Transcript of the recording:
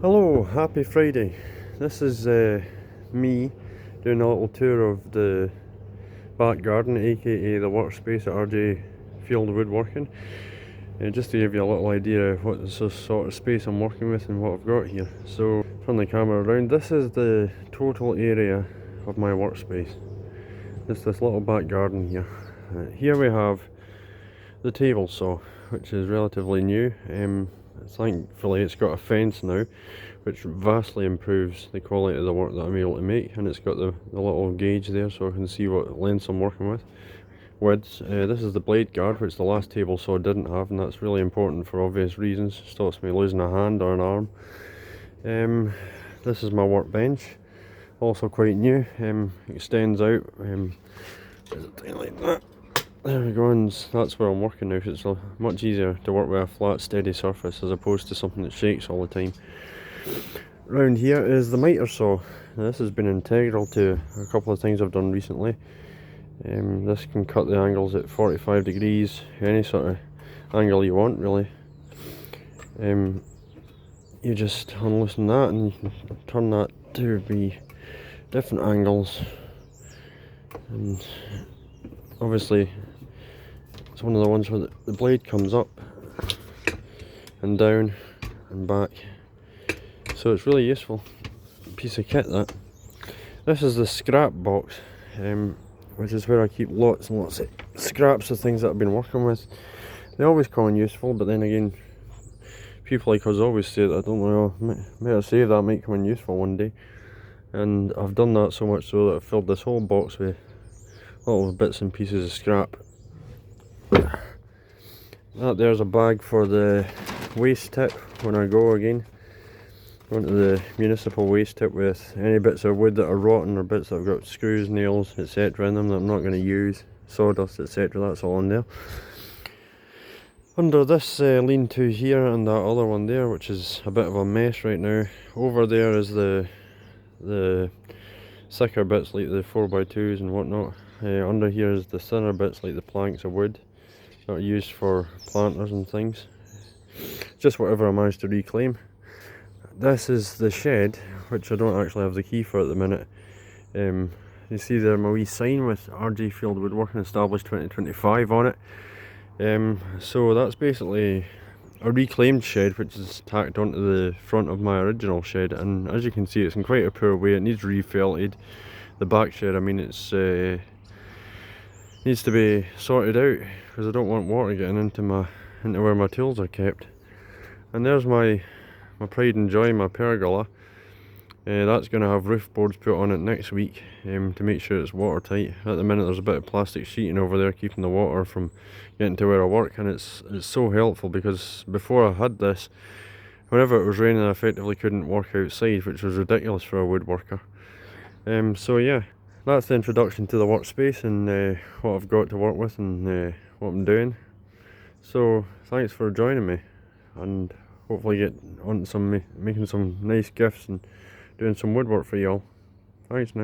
Hello, happy Friday. This is me doing a little tour of the back garden, aka the workspace at RJ Field Woodworking. Just to give you a little idea of what sort of space I'm working with and what I've got here. So, turn the camera around. This is the total area of my workspace. Just this little back garden here. Here we have the table saw, which is relatively new. Thankfully it's got a fence now, which vastly improves the quality of the work that I'm able to make, and it's got the little gauge there so I can see what lengths I'm working with. Widths. This is the blade guard, which the last table saw didn't have, and that's really important for obvious reasons. Stops me losing a hand or an arm. This is my workbench, also quite new. Extends out. Like that. There we go, and that's where I'm working now. It's much easier to work with a flat, steady surface as opposed to something that shakes all the time. Round here is the miter saw. Now, this has been integral to a couple of things I've done recently. This can cut the angles at 45 degrees, any sort of angle you want really. You just unloosen that and you can turn that to be different angles, and obviously it's one of the ones where the blade comes up and down and back, so it's really useful piece of kit that. This is the scrap box, which is where I keep lots and lots of scraps of things that I've been working with. They always come in useful, but then again, people like us always say that I don't know, better save that, might come in useful one day. And I've done that so much so that I've filled this whole box with little bits and pieces of scrap. That there's a bag for the waste tip when I go again. Go into the municipal waste tip with any bits of wood that are rotten or bits that have got screws, nails, etc. in them that I'm not going to use, sawdust, etc. That's all in there. Under this lean-to here and that other one there, which is a bit of a mess right now, over there is the thicker bits like the 4x2s and whatnot. Under here is the thinner bits like the planks of wood that are used for planters and things. Just whatever I managed to reclaim. This is the shed, which I don't actually have the key for at the minute. You see there my wee sign with RJ Field Woodworking established 2025 on it. So that's basically a reclaimed shed which is tacked onto the front of my original shed, and as you can see it's in quite a poor way. It needs refelted. The back shed, I mean, it's needs to be sorted out because I don't want water getting into where my tools are kept. And there's my pride and joy, my pergola. That's going to have roof boards put on it next week to make sure it's watertight. At the minute there's a bit of plastic sheeting over there keeping the water from getting to where I work, and it's so helpful because before I had this, whenever it was raining I effectively couldn't work outside, which was ridiculous for a woodworker. So yeah, that's the introduction to the workspace and what I've got to work with and what I'm doing. So thanks for joining me, and hopefully get on to making some nice gifts and doing some woodwork for y'all. Thanks now.